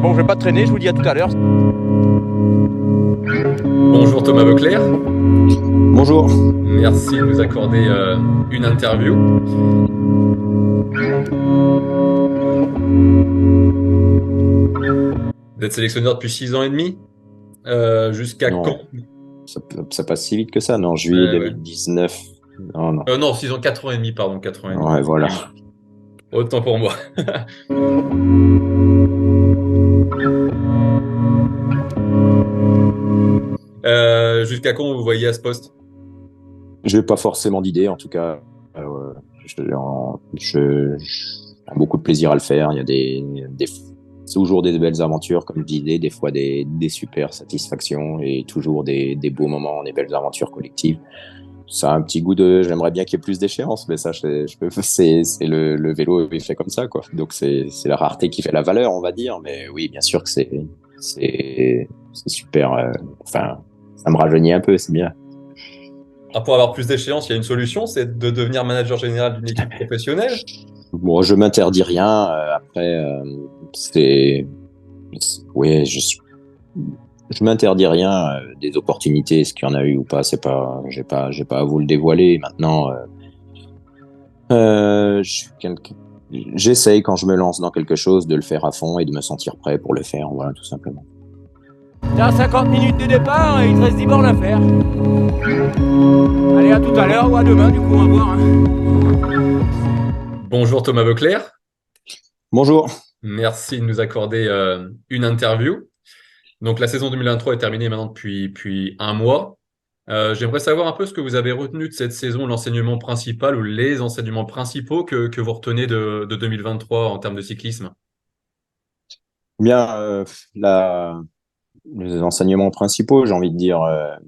bon, je vais pas traîner, je vous dis à tout à l'heure. Bonjour Thomas Vauclair, Bonjour. merci de nous accorder une interview. Vous êtes sélectionneur depuis 6 ans et demi. Jusqu'à quand? Non, ça passe si vite que ça. Non, juillet Ouais, ouais. 2019. Non, non. Non, 6 ans, 4 ans et demi, pardon, 4 ans et demi. Ouais, voilà. Autant pour moi. Jusqu'à quand vous voyez à ce poste? J'ai pas forcément d'idée, en tout cas. J'ai beaucoup de plaisir à le faire. Il y a toujours des belles aventures, comme je disais, des fois des super satisfactions et toujours des beaux moments, des belles aventures collectives. Ça a un petit goût j'aimerais bien qu'il y ait plus d'échéances, mais ça, c'est le vélo est fait comme ça, quoi. Donc c'est la rareté qui fait la valeur, on va dire. Mais oui, bien sûr que c'est super. Enfin, ça me rajeunit un peu, c'est bien. Ah, pour avoir plus d'échéances, il y a une solution, c'est de devenir manager général d'une équipe professionnelle. Bon, je m'interdis rien. Après, c'est, oui, je m'interdis rien. Des opportunités, est-ce qu'il y en a eu ou pas, c'est pas, j'ai pas à vous le dévoiler. Maintenant, je suis j'essaye quand je me lance dans quelque chose de le faire à fond et de me sentir prêt pour le faire. Voilà, tout simplement. T'es à 50 minutes du départ et il te reste 10 bornes à faire. Allez, à tout à l'heure ou à demain, du coup, on va voir. Bonjour Thomas Vauclair, Bonjour. merci de nous accorder une interview. Donc la saison 2023 est terminée maintenant depuis un mois. J'aimerais savoir un peu ce que vous avez retenu de cette saison, l'enseignement principal ou les enseignements principaux que vous retenez de 2023 en termes de cyclisme. Bien, les enseignements principaux, j'ai envie de dire,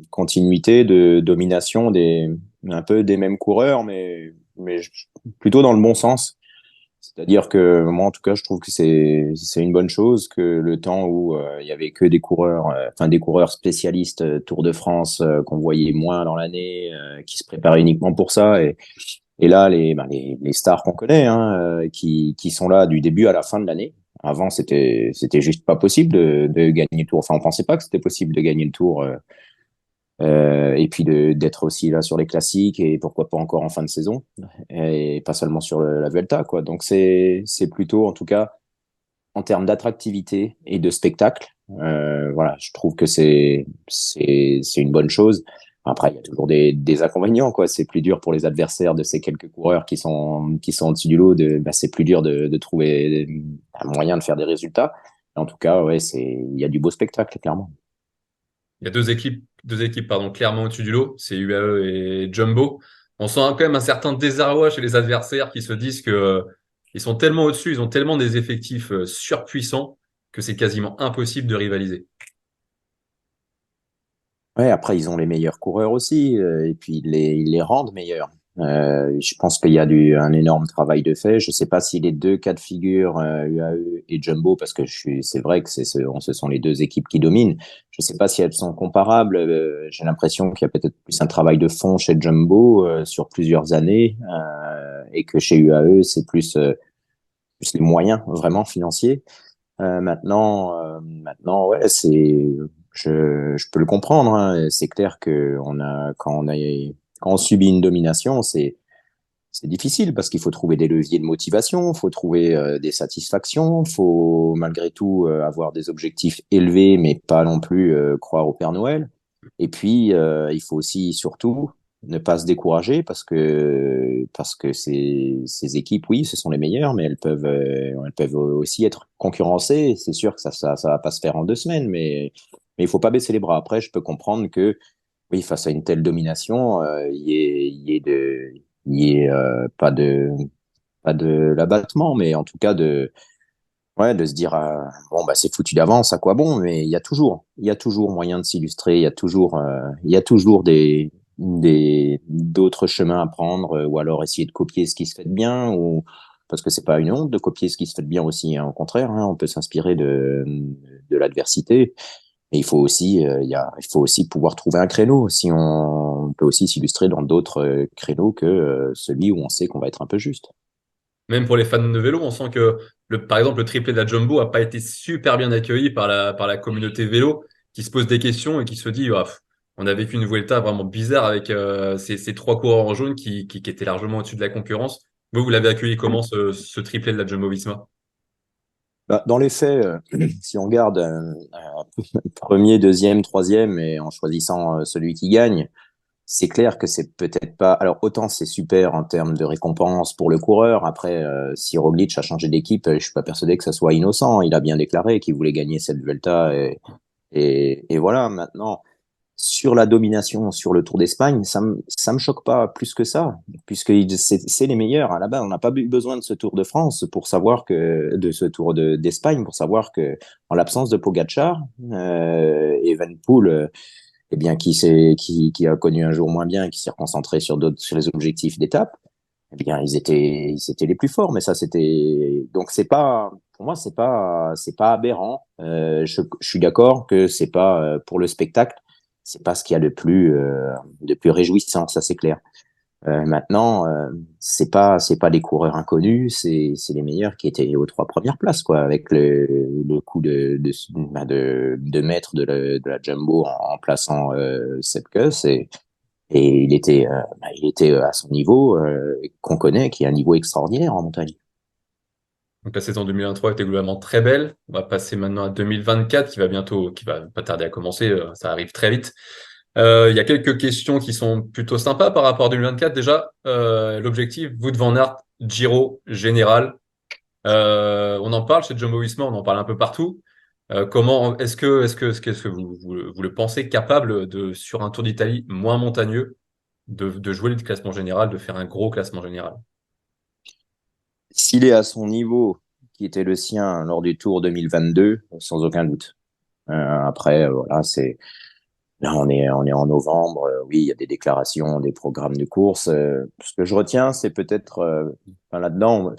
continuité de domination un peu des mêmes coureurs, mais plutôt dans le bon sens. C'est-à-dire que moi, en tout cas, je trouve que c'est une bonne chose que le temps où il y avait que des coureurs, enfin des coureurs spécialistes Tour de France qu'on voyait moins dans l'année, qui se préparaient uniquement pour ça, et là les stars qu'on connaît, hein, qui sont là du début à la fin de l'année. Avant, c'était juste pas possible de gagner le Tour. Enfin, on pensait pas que c'était possible de gagner le Tour. Et puis d'être aussi là sur les classiques et pourquoi pas encore en fin de saison et pas seulement sur la Vuelta, quoi. Donc c'est plutôt, en tout cas, en termes d'attractivité et de spectacle, voilà, je trouve que c'est une bonne chose. Après, il y a toujours des inconvénients, quoi. C'est plus dur pour les adversaires de ces quelques coureurs qui sont au-dessus du lot. C'est plus dur de trouver un moyen de faire des résultats. En tout cas, ouais, il y a du beau spectacle, clairement. Il y a deux équipes pardon, clairement au-dessus du lot, c'est UAE et Jumbo. On sent quand même un certain désarroi chez les adversaires qui se disent que ils sont tellement au-dessus, ils ont tellement des effectifs surpuissants que c'est quasiment impossible de rivaliser. Ouais, après, ils ont les meilleurs coureurs aussi, et puis ils les rendent meilleurs. Je pense qu'il y a un énorme travail de fait. Je sais pas si les deux cas de figure, UAE et Jumbo, parce que c'est vrai que ce sont les deux équipes qui dominent. Je sais pas si elles sont comparables. J'ai l'impression qu'il y a peut-être plus un travail de fond chez Jumbo, sur plusieurs années, et que chez UAE, c'est plus les moyens vraiment financiers. Maintenant, ouais, je peux le comprendre, hein. C'est clair que quand on subit une domination, c'est difficile parce qu'il faut trouver des leviers de motivation, il faut trouver des satisfactions, il faut malgré tout avoir des objectifs élevés, mais pas non plus croire au Père Noël. Et puis, il faut aussi, surtout, ne pas se décourager parce que ces équipes, oui, ce sont les meilleures, mais elles peuvent aussi être concurrencées. C'est sûr que ça va pas se faire en 2 semaines, mais il faut pas baisser les bras. Après, je peux comprendre que, oui, face à une telle domination, il y ait pas de l'abattement, mais en tout cas ouais, de se dire, bon, bah, c'est foutu d'avance, à quoi bon? Mais il y a toujours moyen de s'illustrer, il y a toujours d'autres chemins à prendre, ou alors essayer de copier ce qui se fait de bien, parce que c'est pas une honte de copier ce qui se fait de bien aussi, hein. Au contraire, hein, on peut s'inspirer de l'adversité. Et il faut aussi pouvoir trouver un créneau. Si on peut aussi s'illustrer dans d'autres créneaux que celui où on sait qu'on va être un peu juste. Même pour les fans de vélo, on sent que, par exemple, le triplé de la Jumbo a pas été super bien accueilli par la communauté vélo, qui se pose des questions et qui se dit, ah, on a vécu une Vuelta vraiment bizarre avec ces trois coureurs en jaune qui étaient largement au-dessus de la concurrence. Vous l'avez accueilli comment, ce triplé de la Jumbo-Visma? Bah, dans les faits, si on regarde premier, deuxième, troisième, et en choisissant celui qui gagne, c'est clair que c'est peut-être pas. Alors autant c'est super en termes de récompense pour le coureur. Après, si Roglic a changé d'équipe, je suis pas persuadé que ça soit innocent. Il a bien déclaré qu'il voulait gagner cette Vuelta et voilà. Maintenant, sur la domination sur le Tour d'Espagne, ça me choque pas plus que ça, puisque c'est les meilleurs. À la base, on n'a pas eu besoin de ce Tour de France pour savoir que de ce Tour d'Espagne pour savoir que en l'absence de Pogacar, Evenepoel, eh bien qui a connu un jour moins bien et qui s'est concentré sur les objectifs d'étape, eh bien ils étaient les plus forts. Mais ça c'était donc c'est pas pour moi c'est pas aberrant. Je suis d'accord que c'est pas pour le spectacle, c'est pas ce qu'il y a de plus réjouissant, ça c'est clair. Maintenant, c'est pas des coureurs inconnus, c'est les meilleurs qui étaient aux trois premières places, quoi, avec le coup de maître de la Jumbo en plaçant Sepkus et il était à son niveau qu'on connaît, qui est un niveau extraordinaire en montagne. Donc la saison 2023 était globalement très belle. On va passer maintenant à 2024 qui va pas tarder à commencer. Ça arrive très vite. Il y a quelques questions qui sont plutôt sympas par rapport à 2024. Déjà, l'objectif, Wout van Aert, Giro, Général. On en parle chez Jumbo-Visma, on en parle un peu partout. Comment est-ce que vous le pensez capable sur un Tour d'Italie moins montagneux, de jouer le classement général, de faire un gros classement général? S'il est à son niveau qui était le sien lors du Tour 2022, sans aucun doute. Après, voilà, là, on est en novembre. Oui, il y a des déclarations, des programmes de course. Ce que je retiens, c'est peut-être enfin, là-dedans.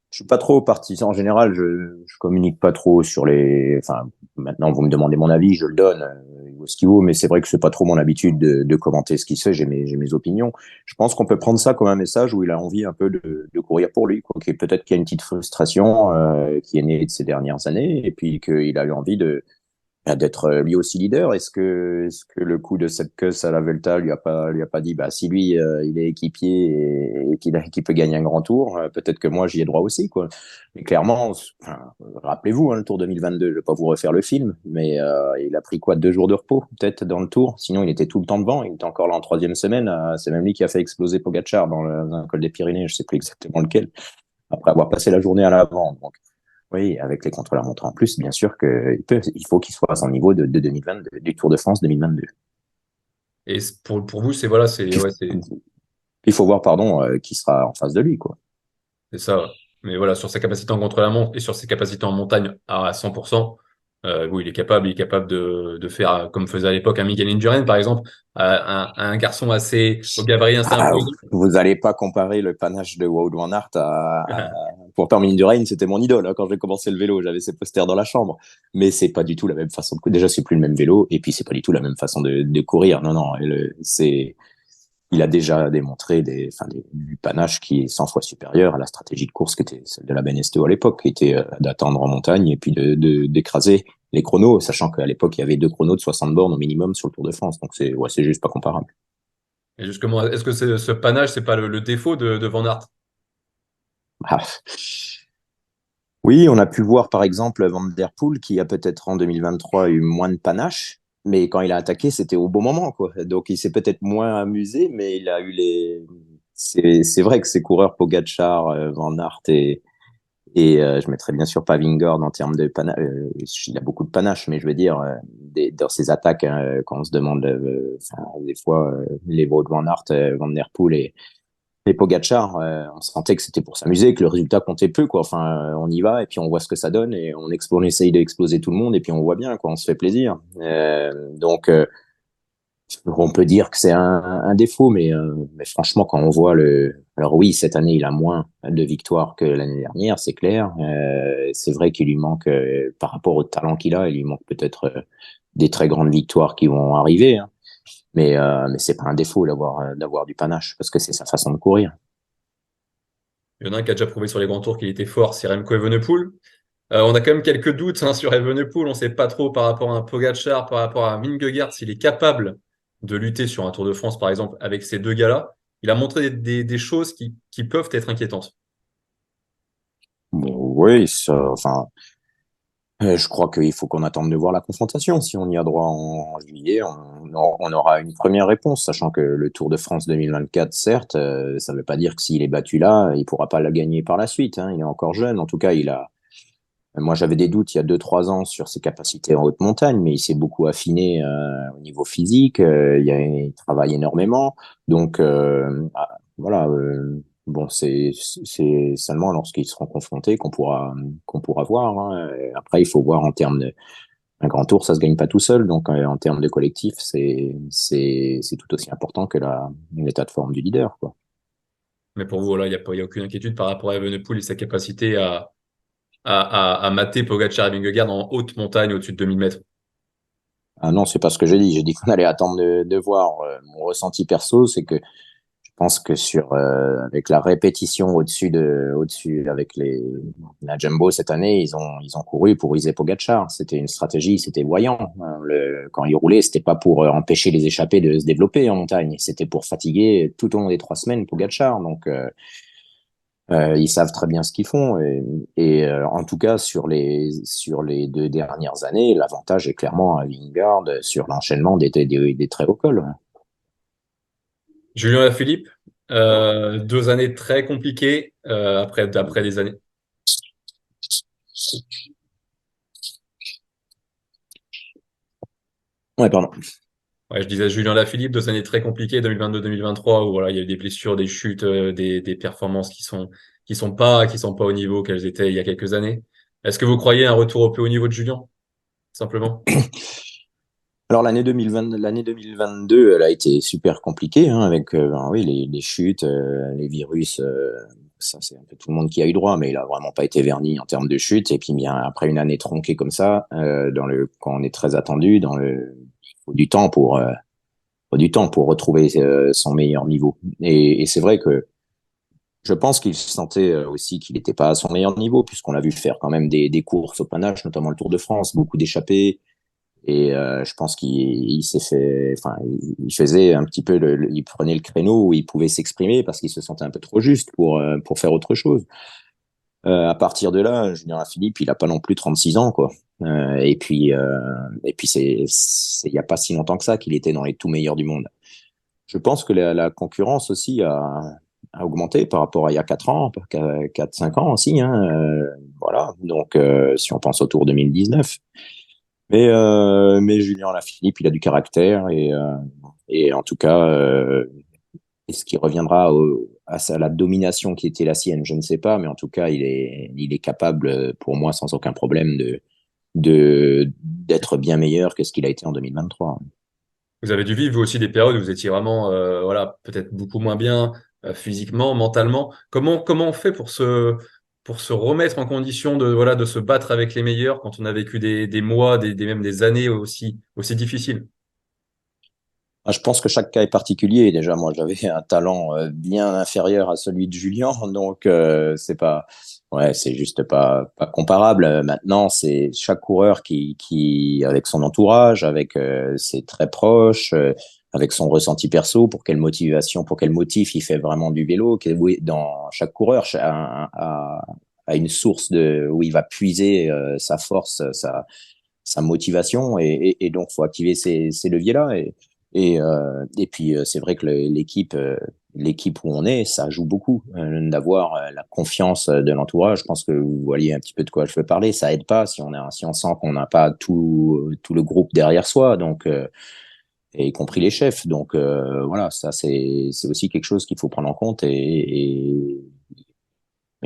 Je suis pas trop partisan. En général, je communique pas trop sur les. Enfin, maintenant, vous me demandez mon avis, je le donne. Il vaut ce qu'il vaut, mais c'est vrai que c'est pas trop mon habitude de commenter ce qu'il fait. J'ai mes opinions. Je pense qu'on peut prendre ça comme un message où il a envie un peu de courir pour lui, quoi. Peut-être qu'il y a une petite frustration qui est née de ces dernières années, et puis qu'il a eu envie d'être lui aussi leader. Est-ce que le coup de cette queue à la Vuelta lui a pas dit, bah, si lui, il est équipier et qu'il peut gagner un grand tour, peut-être que moi, j'y ai droit aussi, quoi. Mais clairement, enfin, rappelez-vous, hein, le Tour 2022, je vais pas vous refaire le film, mais il a pris quoi, 2 jours de repos, peut-être, dans le Tour. Sinon, il était tout le temps devant. Il était encore là en troisième semaine. C'est même lui qui a fait exploser Pogacar dans un col des Pyrénées, je sais plus exactement lequel, après avoir passé la journée à l'avant. Donc, oui, avec les contrôleurs montrants en plus, bien sûr il faut qu'il soit à son niveau de 2022, du Tour de France 2022. Et pour vous, c'est voilà, c'est Puis, ouais, il faut voir, pardon, qui sera en face de lui, quoi. c'est ça. Ouais. Mais voilà, sur sa capacité en contre-la-montre et sur ses capacités en montagne à 100%, oui, il est capable de faire comme faisait à l'époque un Miguel Indurain, par exemple, un garçon assez au gabarit assez Ah, imposant. vous n'allez pas comparer le panache de Wout van Aert Pourtant, Indurain, c'était mon idole, hein, quand j'ai commencé le vélo. J'avais ses posters dans la chambre. Mais c'est pas du tout la même façon de courir. Déjà, c'est plus le même vélo. Et puis, c'est pas du tout la même façon de courir. Non, non. Il a déjà démontré du panache qui est 100 fois supérieur à la stratégie de course qui était celle de la Benesteo à l'époque, qui était d'attendre en montagne et puis d'écraser les chronos, sachant qu'à l'époque, il y avait 2 chronos de 60 bornes au minimum sur le Tour de France. Donc, c'est juste pas comparable. Et justement, est-ce que ce panache, c'est pas le défaut de Van Aert? Ah. Oui, on a pu voir par exemple Van Der Poel qui a peut-être en 2023 eu moins de panache, mais quand il a attaqué, c'était au bon moment, quoi. Donc il s'est peut-être moins amusé, mais il a eu les. C'est vrai que ces coureurs Pogacar, Van Aert et je mettrais bien sûr pas Vingord en termes de panache. Il a beaucoup de panache, mais je veux dire dans ses attaques, hein, quand on se demande enfin, des fois les Wout Van Aert, Van Der Poel et Pogacar, on sentait que c'était pour s'amuser, que le résultat comptait peu, quoi. Enfin, on y va et puis on voit ce que ça donne et on essaye d'exploser tout le monde et puis on voit bien, quoi. On se fait plaisir. Donc, on peut dire que c'est un défaut, mais franchement, quand on voit alors oui, cette année, il a moins de victoires que l'année dernière, c'est clair. C'est vrai qu'il lui manque, par rapport au talent qu'il a, il lui manque peut-être des très grandes victoires qui vont arriver, hein. Mais c'est pas un défaut d'avoir du panache parce que c'est sa façon de courir. Il y en a un qui a déjà prouvé sur les grands tours qu'il était fort, c'est Remco Evenepoel. On a quand même quelques doutes sur Evenepoel. On ne sait pas trop par rapport à un Pogačar, par rapport à Vingegaard, s'il est capable de lutter sur un Tour de France, par exemple, avec ces deux gars-là. Il a montré des choses qui peuvent être inquiétantes. Bon, oui, enfin, je crois qu'il faut qu'on attende de voir la confrontation. Si on y a droit en juillet, on aura une première réponse, sachant que le Tour de France 2024, certes, ça ne veut pas dire que s'il est battu là, il pourra pas la gagner par la suite, hein. Il est encore jeune. En tout cas, moi, j'avais des doutes il y a 2, 3 ans sur ses capacités en haute montagne, mais il s'est beaucoup affiné au niveau physique. Il travaille énormément. Donc, voilà. Bon, c'est seulement lorsqu'ils seront confrontés qu'on pourra voir, hein. Après, il faut voir en termes de un grand tour, ça se gagne pas tout seul. Donc, en termes de collectif, c'est tout aussi important que l'état de forme du leader, quoi. Mais pour vous, voilà, il y a aucune inquiétude par rapport à Evenepoel et sa capacité à mater Pogačar et Vingegaard en haute montagne au-dessus de 2000 mètres. Ah non, c'est pas ce que j'ai dit. J'ai dit qu'on allait attendre de voir. Mon ressenti perso, c'est que je pense que avec la répétition au-dessus avec la Jumbo cette année, ils ont couru pour Isée Pogačar. C'était une stratégie, c'était voyant. Quand ils roulaient, c'était pas pour empêcher les échappés de se développer en montagne. C'était pour fatiguer tout au long des 3 semaines Pogačar. Donc, ils savent très bien ce qu'ils font en tout cas sur les 2 dernières années, l'avantage est clairement à Vingegaard sur l'enchaînement des très hauts cols. Julien Lafilippe, 2 années très compliquées après des années. Ouais, pardon. Ouais, je disais Julien Lafilippe, 2 années très compliquées, 2022-2023, où voilà, il y a eu des blessures, des chutes, des performances qui sont pas au niveau qu'elles étaient il y a quelques années. Est-ce que vous croyez à un retour au plus haut niveau de Julien, simplement? Alors l'année 2022, elle a été super compliquée, hein, avec oui, les chutes, les virus. Ça, c'est un peu tout le monde qui a eu droit, mais il a vraiment pas été verni en termes de chute. Et puis bien après une année tronquée comme ça, quand on est très attendu, il faut du temps pour retrouver son meilleur niveau. Et c'est vrai que je pense qu'il sentait aussi qu'il n'était pas à son meilleur niveau, puisqu'on l'a vu faire quand même des courses au panache, notamment le Tour de France, beaucoup d'échappées. Et je pense qu'il s'est fait, enfin, il faisait un petit peu, il prenait le créneau où il pouvait s'exprimer parce qu'il se sentait un peu trop juste pour faire autre chose. À partir de là, Julien Philippe, il a pas non plus 36 ans, quoi. Et puis il y a pas si longtemps que ça qu'il était dans les tout meilleurs du monde. Je pense que la concurrence aussi a augmenté par rapport à il y a 4 ans, 4, 5 ans aussi, hein. Voilà. Donc, si on pense au Tour 2019. Mais Julien Lafilippe, il a du caractère et en tout cas, est-ce qu'il reviendra à la domination qui était la sienne? Je ne sais pas, mais en tout cas, il est capable, pour moi, sans aucun problème, d'être bien meilleur que ce qu'il a été en 2023. Vous avez dû vivre vous aussi des périodes où vous étiez vraiment, voilà, peut-être beaucoup moins bien physiquement, mentalement. Comment on fait pour se remettre en condition voilà, de se battre avec les meilleurs quand on a vécu des mois, même des années aussi difficiles? Ah, je pense que chaque cas est particulier. Déjà, moi, j'avais un talent bien inférieur à celui de Julien, donc c'est juste pas comparable. Maintenant, c'est chaque coureur qui avec son entourage, avec ses très proches, avec son ressenti perso, pour quel motif il fait vraiment du vélo. Oui, dans chaque coureur a une source où il va puiser sa force, sa motivation, et donc faut activer ces leviers-là. Et puis, c'est vrai que l'équipe où on est, ça joue beaucoup. D'avoir la confiance de l'entourage. Je pense que vous voyez un petit peu de quoi je veux parler. Ça aide pas si on sent qu'on n'a pas tout le groupe derrière soi, donc, et y compris les chefs. Donc, voilà, ça, c'est aussi quelque chose qu'il faut prendre en compte mais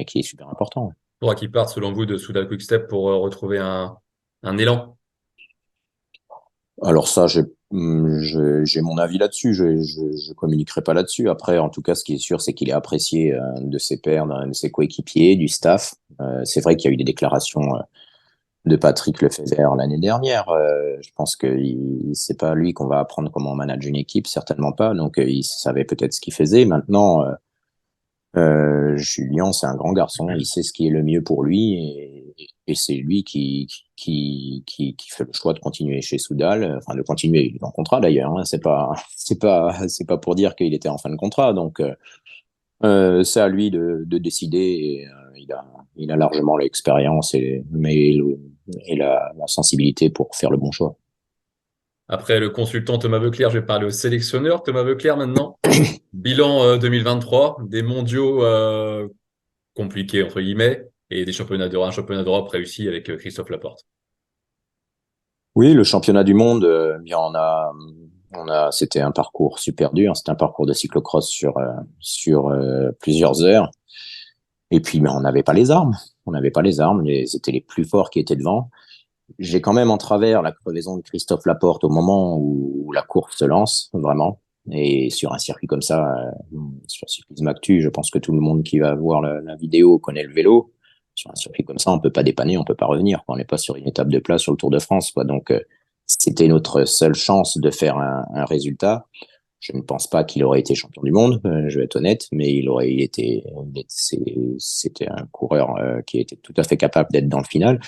qui est super important. Faudra qu'ils partent, selon vous, de Soudal Quick-Step pour retrouver un élan. Alors ça, j'ai mon avis là-dessus. Je communiquerai pas là-dessus. Après, en tout cas, ce qui est sûr, c'est qu'il est apprécié de ses pairs, de ses coéquipiers, du staff. C'est vrai qu'il y a eu des déclarations de Patrick Lefebvre l'année dernière. Je pense que c'est pas lui qu'on va apprendre comment manager une équipe, certainement pas. Donc, il savait peut-être ce qu'il faisait. Maintenant, Julien, c'est un grand garçon, il sait ce qui est le mieux pour lui et c'est lui qui fait le choix de continuer chez Soudal, enfin de continuer, il est en contrat d'ailleurs, hein, c'est pas pour dire qu'il était en fin de contrat, donc c'est à lui de décider. Et, il a largement l'expérience et la sensibilité pour faire le bon choix. Après le consultant Thomas Voeckler, je vais parler au sélectionneur Thomas Voeckler maintenant. Bilan 2023, des mondiaux compliqués entre guillemets et des championnats d'Europe, un championnat d'Europe réussi avec Christophe Laporte. Oui, le championnat du monde, bien c'était un parcours super dur. C'était un parcours de cyclocross sur plusieurs heures. Et puis, ben, on n'avait pas les armes. On n'avait pas les armes. C'était les plus forts qui étaient devant. J'ai quand même en travers la crevaison de Christophe Laporte au moment où la course se lance, vraiment. Et sur un circuit comme ça, sur Cyclisme Actu, je pense que tout le monde qui va voir la vidéo connaît le vélo. Sur un circuit comme ça, on peut pas dépanner, on peut pas revenir. On n'est pas sur une étape de place sur le Tour de France, quoi. Donc, c'était notre seule chance de faire un résultat. Je ne pense pas qu'il aurait été champion du monde, je vais être honnête, mais c'était un coureur qui était tout à fait capable d'être dans le final.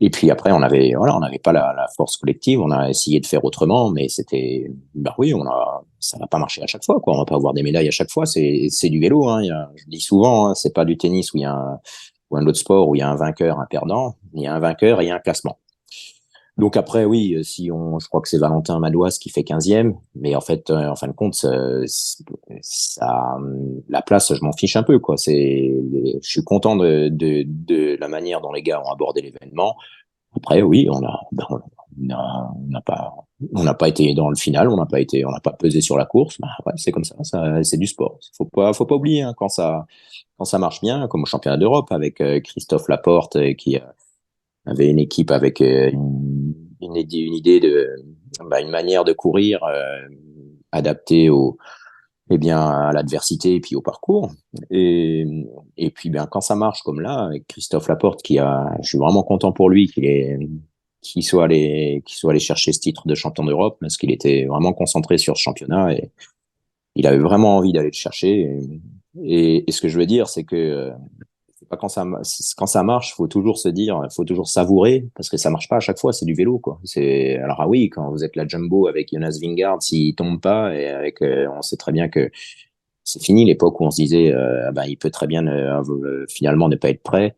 Et puis après, on n'avait pas la force collective. On a essayé de faire autrement, mais bah oui, ça n'a pas marché à chaque fois, quoi. On va pas avoir des médailles à chaque fois. C'est du vélo, hein. Je dis souvent, hein, c'est pas du tennis ou un autre sport où il y a un vainqueur, un perdant. Il y a un vainqueur et il y a un classement. Donc après, oui, je crois que c'est Valentin Madouas qui fait 15e, mais en fait, en fin de compte, la place, je m'en fiche un peu, quoi. Je suis content de la manière dont les gars ont abordé l'événement. Après, oui, on n'a pas été dans le final, on n'a pas pesé sur la course. Bah, ouais, c'est comme ça, c'est du sport. Faut pas oublier, hein, quand ça marche bien, comme au championnat d'Europe avec Christophe Laporte qui avait une équipe avec une idée une manière de courir adaptée à l'adversité et puis au parcours. Et puis, quand ça marche comme là, avec Christophe Laporte je suis vraiment content pour lui qu'il soit allé chercher ce titre de champion d'Europe parce qu'il était vraiment concentré sur ce championnat et il avait vraiment envie d'aller le chercher. Et ce que je veux dire, c'est que c'est pas quand ça marche, faut toujours savourer parce que ça marche pas à chaque fois, c'est du vélo, quoi. Alors, ah oui, quand vous êtes la Jumbo avec Jonas Vingegaard, s'il tombe pas on sait très bien que c'est fini l'époque où on se disait il peut très bien finalement ne pas être prêt.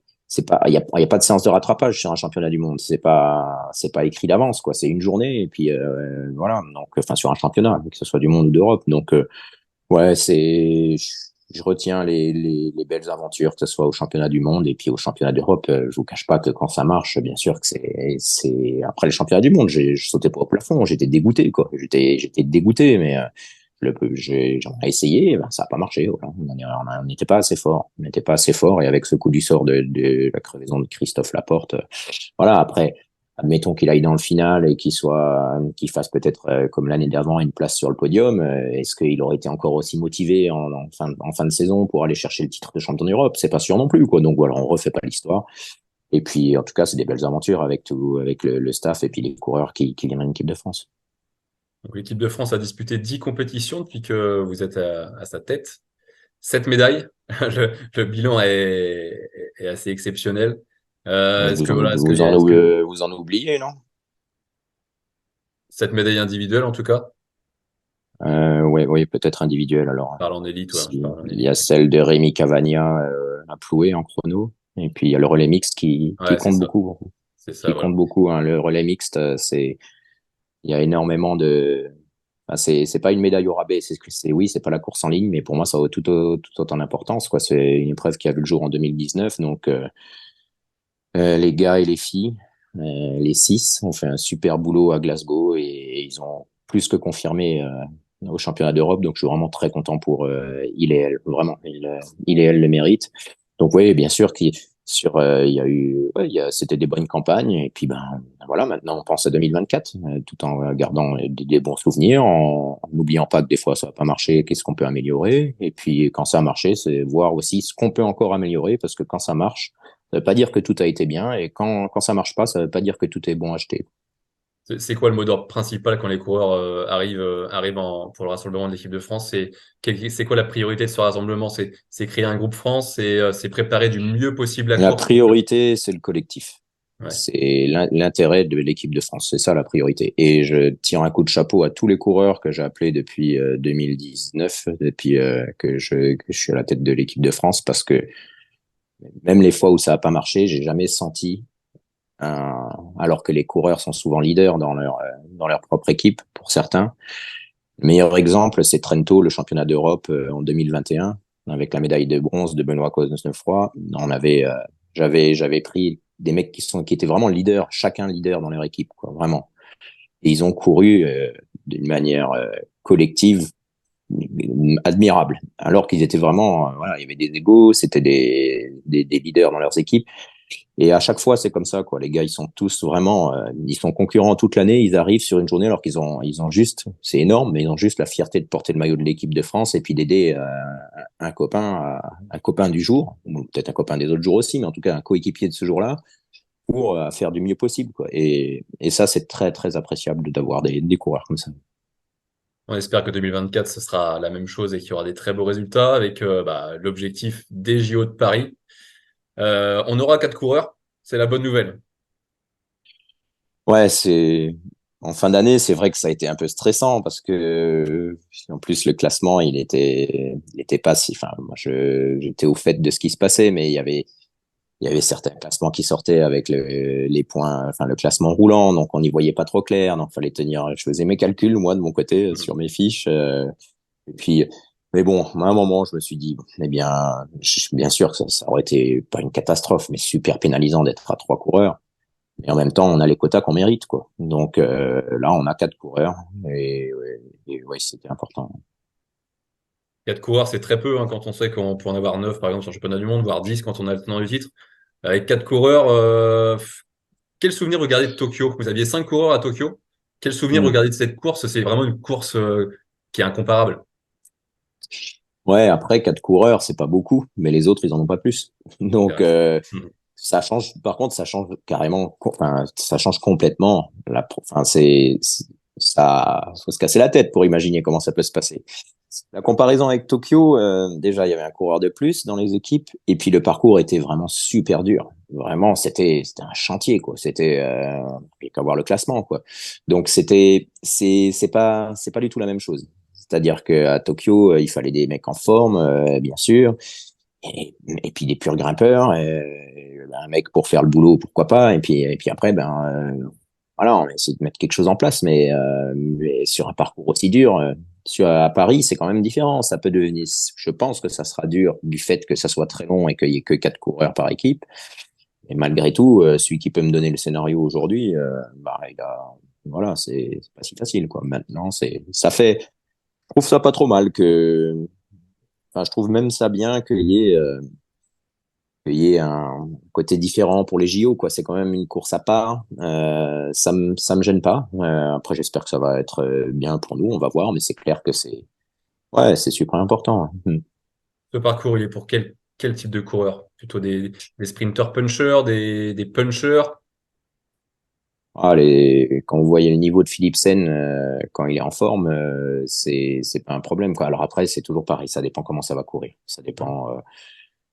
Il y a pas de séance de rattrapage sur un championnat du monde, c'est pas écrit d'avance, quoi. C'est une journée et puis voilà. Donc enfin sur un championnat, que ce soit du monde ou d'Europe. Donc ouais, je retiens les belles aventures, que ce soit au championnat du monde et puis au championnat d'Europe. Je vous cache pas que quand ça marche, bien sûr que après le championnat du monde, je sautais pas au plafond, j'étais dégoûté, quoi. J'étais dégoûté, mais j'en ai essayé, ça a pas marché. Voilà. On n'était pas assez fort, on n'était pas assez fort et avec ce coup du sort de la crevaison de Christophe Laporte, voilà. Après, admettons qu'il aille dans le final et qu'il fasse peut-être comme l'année d'avant une place sur le podium. Est-ce qu'il aurait été encore aussi motivé en fin de saison pour aller chercher le titre de champion d'Europe? C'est pas sûr non plus, quoi. Donc voilà, on refait pas l'histoire. Et puis en tout cas, c'est des belles aventures avec le staff et puis les coureurs qui viennent en équipe de France. Donc, l'équipe de France a disputé 10 compétitions depuis que vous êtes à sa tête. 7 médailles. Le bilan est assez exceptionnel. Est-ce que voilà, Vous en oubliez, non? 7 médailles individuelles en tout cas? Ouais, peut-être individuel alors. Je parle en élite, ouais. Je parle en Il y a élite. celle de Rémi Cavagna à Ploué en chrono. Et puis il y a le relais mixte qui Ouais, c'est compte ça. beaucoup. C'est ça, Qui voilà. compte beaucoup, hein. Le relais mixte, il y a énormément c'est pas une médaille au rabais. Oui, c'est pas la course en ligne, mais pour moi, ça a tout autant d'importance, quoi. C'est une épreuve qui a vu le jour en 2019. Donc, les gars et les filles, les six, ont fait un super boulot à Glasgow et ils ont plus que confirmé au championnat d'Europe. Donc, je suis vraiment très content pour il et elle. Vraiment, il et elle le méritent. Donc, oui, bien sûr il y a eu, ouais, c'était des bonnes campagnes. Et puis, voilà, maintenant, on pense à 2024, tout en gardant des bons souvenirs, en n'oubliant pas que des fois, ça va pas marcher, qu'est-ce qu'on peut améliorer. Et puis, quand ça a marché, c'est voir aussi ce qu'on peut encore améliorer, parce que quand ça marche, ça veut pas dire que tout a été bien, et quand ça marche pas, ça veut pas dire que tout est bon à acheter. C'est quoi le mot d'ordre principal quand les coureurs pour le rassemblement de l'équipe de France? C'est quoi la priorité de ce rassemblement? C'est créer un groupe France, c'est préparer du mieux possible la La course. priorité, c'est le collectif. Ouais. C'est l'intérêt de l'équipe de France. C'est ça la priorité. Et je tire un coup de chapeau à tous les coureurs que j'ai appelés depuis 2019, depuis que je suis à la tête de l'équipe de France, parce que même les fois où ça n'a pas marché, j'ai jamais senti alors que les coureurs sont souvent leaders dans leur propre équipe pour certains. Le meilleur exemple, c'est Trento, le championnat d'Europe en 2021, avec la médaille de bronze de Benoît Cosnefroy. J'avais pris des mecs qui étaient vraiment leaders, chacun leader dans leur équipe, quoi, vraiment. Et ils ont couru d'une manière collective admirable, alors qu'ils étaient vraiment, voilà, il y avait des égos, c'était des leaders dans leurs équipes. Et à chaque fois, c'est comme ça, quoi. Les gars, ils sont tous vraiment, ils sont concurrents toute l'année. Ils arrivent sur une journée alors ils ont juste, c'est énorme, mais ils ont juste la fierté de porter le maillot de l'équipe de France et puis d'aider un copain du jour, ou peut-être un copain des autres jours aussi, mais en tout cas un coéquipier de ce jour-là, pour faire du mieux possible, quoi. Et ça, c'est très, très appréciable d'avoir des coureurs comme ça. On espère que 2024, ce sera la même chose et qu'il y aura des très beaux résultats avec l'objectif des JO de Paris. On aura 4 coureurs, c'est la bonne nouvelle. Ouais, en fin d'année, c'est vrai que ça a été un peu stressant parce que en plus le classement, il était pas si. Enfin, moi, j'étais au fait de ce qui se passait, mais il y avait certains classements qui sortaient avec les points, enfin le classement roulant, donc on n'y voyait pas trop clair, donc fallait tenir. Je faisais mes calculs moi de mon côté sur mes fiches, et puis. Mais bon, à un moment, je me suis dit, eh bien, bien sûr que ça aurait été pas une catastrophe, mais super pénalisant d'être à 3 coureurs. Et en même temps, on a les quotas qu'on mérite, quoi. Donc là, on a 4 coureurs et ouais, c'était important. 4 coureurs, c'est très peu hein, quand on sait qu'on peut en avoir 9, par exemple, sur le championnat du monde, voire 10 quand on a le tenant du titre. Avec 4 coureurs, quel souvenir regarder de Tokyo? Vous aviez 5 coureurs à Tokyo. Quel souvenir Mm. regarder de cette course? C'est vraiment une course qui est incomparable. Ouais, après 4 coureurs, c'est pas beaucoup, mais les autres, ils en ont pas plus. Donc Euh, hmm. ça change. Par contre, ça change carrément. Enfin, ça change complètement. Enfin, ça, faut se casser la tête pour imaginer comment ça peut se passer. La comparaison avec Tokyo, déjà, il y avait un coureur de plus dans les équipes, et puis le parcours était vraiment super dur. Vraiment, c'était un chantier, quoi. C'était, il y a qu'à voir le classement, quoi. Donc c'est pas du tout la même chose. C'est-à-dire qu'à Tokyo, il fallait des mecs en forme, bien sûr, et puis des purs grimpeurs, un mec pour faire le boulot, pourquoi pas, et puis après, voilà, on essaie de mettre quelque chose en place, mais sur un parcours aussi dur, à Paris, c'est quand même différent. Ça peut devenir, je pense que ça sera dur du fait que ça soit très long et qu'il y ait que 4 coureurs par équipe. Et malgré tout, celui qui peut me donner le scénario aujourd'hui, voilà, c'est pas si facile, quoi. Maintenant, je trouve ça pas trop mal enfin, je trouve même ça bien qu'il y ait un côté différent pour les JO, quoi. C'est quand même une course à part. Ça me gêne pas. Après, j'espère que ça va être bien pour nous. On va voir, mais c'est clair que ouais, c'est super important. Ce parcours, il est pour quel type de coureur? Plutôt des sprinters punchers, des punchers? Quand vous voyez le niveau de Philipsen quand il est en forme, c'est pas un problème, quoi. Alors après, c'est toujours pareil. Ça dépend comment ça va courir. Ça dépend.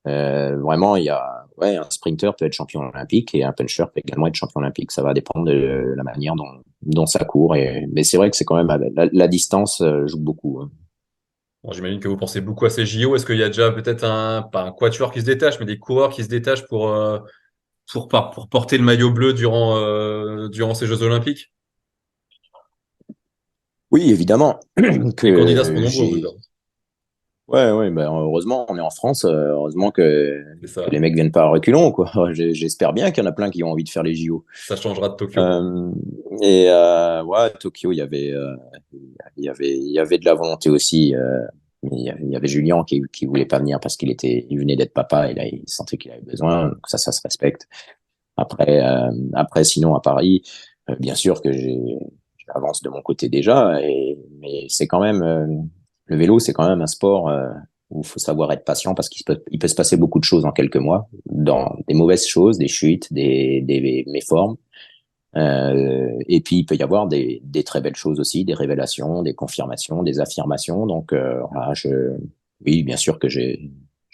Vraiment, il y a, ouais, un sprinter peut être champion olympique et un puncher peut également être champion olympique. Ça va dépendre de la manière dont ça court. Mais c'est vrai que c'est quand même la distance joue beaucoup, hein. Bon, j'imagine que vous pensez beaucoup à ces JO. Est-ce qu'il y a déjà peut-être pas un quatuor qui se détache, mais des coureurs qui se détachent pour porter le maillot bleu durant ces Jeux Olympiques? Oui, évidemment Les candidats sont que nombreux, en tout cas. ouais, ouais, heureusement, on est en France. Heureusement C'est que ça. les mecs viennent pas à reculons, quoi. J'espère bien qu'il y en a plein qui ont envie de faire les JO. Ça changera de Tokyo. Euh, ouais, Tokyo, il y avait de la volonté aussi. Il y avait Julien qui voulait pas venir parce il venait d'être papa et là, il sentait qu'il avait besoin. Donc ça se respecte. Après, sinon, à Paris, bien sûr que j'avance de mon côté déjà, mais c'est quand même, le vélo, c'est quand même un sport où il faut savoir être patient parce il peut se passer beaucoup de choses en quelques mois, dans des mauvaises choses, des chutes, des méformes. Et puis il peut y avoir des très belles choses aussi, des révélations, des confirmations, des affirmations. Donc voilà, oui, bien sûr que j'ai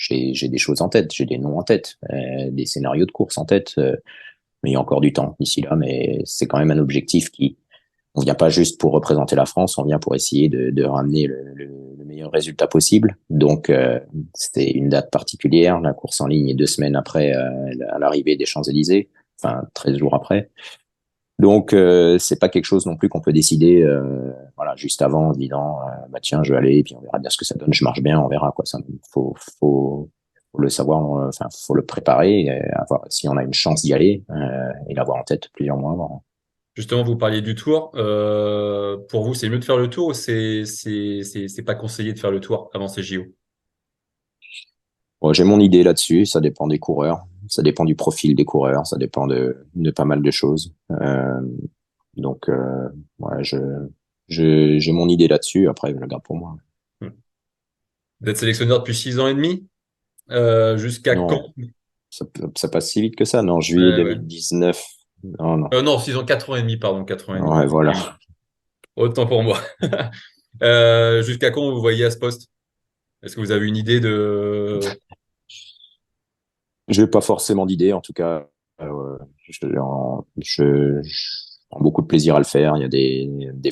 des choses en tête, j'ai des noms en tête, des scénarios de course en tête, mais il y a encore du temps d'ici là. Mais c'est quand même un objectif on vient pas juste pour représenter la France, on vient pour essayer de ramener le meilleur résultat possible. Donc c'était une date particulière, la course en ligne est 2 semaines après à l'arrivée des Champs-Élysées, enfin 13 jours après. Donc c'est pas quelque chose non plus qu'on peut décider voilà juste avant en se disant bah tiens je vais aller et puis on verra bien ce que ça donne, je marche bien, on verra quoi. Ça faut le savoir, enfin faut le préparer, et avoir, si on a une chance d'y aller et l'avoir en tête plusieurs mois avant. Justement, vous parliez du Tour. Pour vous, c'est mieux de faire le Tour ou c'est pas conseillé de faire le Tour avant ces JO? Bon, j'ai mon idée là-dessus, ça dépend des coureurs, ça dépend du profil des coureurs, ça dépend de pas mal de choses. Donc ouais, j'ai mon idée là-dessus, après je la garde pour moi. Hmm. Vous êtes sélectionneur depuis 6 ans et demi. Jusqu'à Non, quand? ça passe si vite que ça. Non, juillet Ouais, ouais. 2019. Non, non. Non, 6 ans, 4 ans et demi, pardon, 4 ans et demi. Ouais, voilà. Oui, autant pour moi. Jusqu'à quand vous voyez à ce poste? Est-ce que vous avez une idée de... J'ai pas forcément d'idée, en tout cas. Je prends beaucoup de plaisir à le faire. Il y a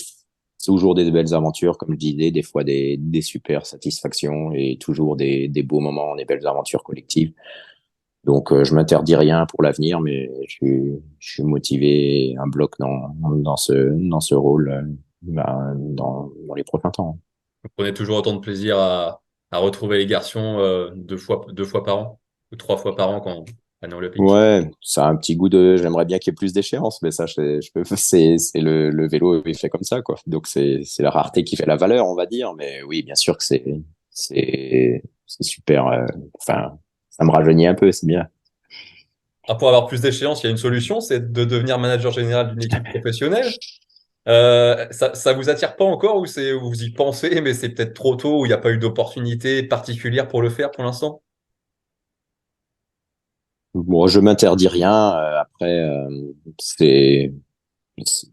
c'est toujours des belles aventures, comme je disais, des fois des super satisfactions et toujours des beaux moments, des belles aventures collectives. Donc, je m'interdis rien pour l'avenir, mais je suis motivé un bloc dans ce rôle, dans les prochains temps. Vous prenez toujours autant de plaisir à retrouver les garçons 2 fois par an ou 3 fois par an quand année olympique? Ouais, ça a un petit goût j'aimerais bien qu'il y ait plus d'échéances, mais ça, c'est le vélo est fait comme ça, quoi. Donc, c'est la rareté qui fait la valeur, on va dire. Mais oui, bien sûr que c'est super, enfin, ça me rajeunit un peu, c'est bien. Ah, pour avoir plus d'échéances, il y a une solution, c'est de devenir manager général d'une équipe professionnelle. Ça vous attire pas encore ou vous y pensez, mais c'est peut-être trop tôt ou il n'y a pas eu d'opportunité particulière pour le faire pour l'instant? Bon, je m'interdis rien. Après, c'est,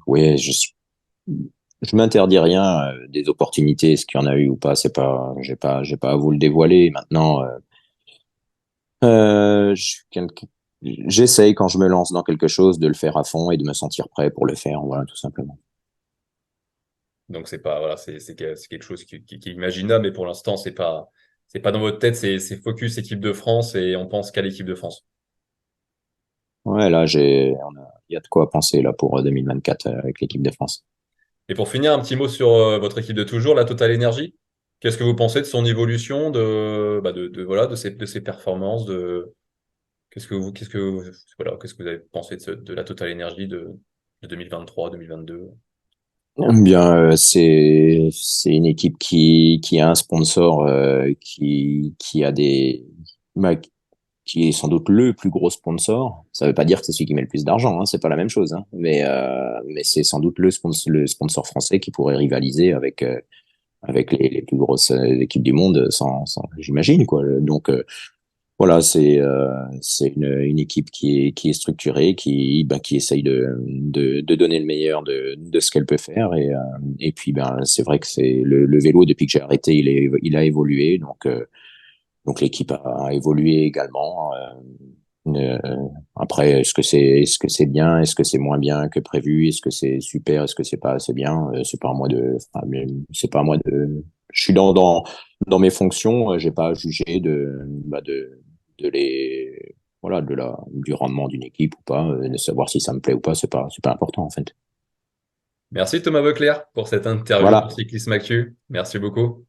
ouais, je m'interdis rien. Des opportunités, est-ce qu'il y en a eu ou pas, c'est pas, j'ai pas à vous le dévoiler. Maintenant, je suis j'essaye quand je me lance dans quelque chose de le faire à fond et de me sentir prêt pour le faire. Voilà, tout simplement. Donc c'est pas voilà, c'est quelque chose qui est imaginable, mais pour l'instant c'est pas dans votre tête, c'est focus équipe de France et on pense qu'à l'équipe de France. Ouais, là, il y a de quoi penser là pour 2024 avec l'équipe de France. Et pour finir, un petit mot sur votre équipe de toujours, la Total Energy. Qu'est-ce que vous pensez de son évolution, voilà, de ses performances, qu'est-ce que vous avez pensé de la Total Energy de 2023, 2022? Bien, c'est une équipe qui a un sponsor qui a bah, qui est sans doute le plus gros sponsor. Ça veut pas dire que c'est celui qui met le plus d'argent, hein, c'est pas la même chose, hein. Mais c'est sans doute le sponsor français qui pourrait rivaliser avec les plus grosses équipes du monde, j'imagine quoi. Donc voilà, c'est une équipe qui est structurée, qui essaye de donner le meilleur de ce qu'elle peut faire et puis ben c'est vrai que c'est le vélo depuis que j'ai arrêté, il a évolué donc l'équipe a évolué également. Après, est-ce que c'est bien, est-ce que c'est moins bien que prévu, est-ce que c'est super, est-ce que c'est pas assez bien, c'est pas à moi c'est pas à moi je suis dans mes fonctions, j'ai pas à juger de les, voilà, du rendement d'une équipe ou pas, de savoir si ça me plaît ou pas, c'est pas important en fait. Merci Thomas Vauclair pour cette interview pour Voilà. Cyclisme Actu. Merci beaucoup.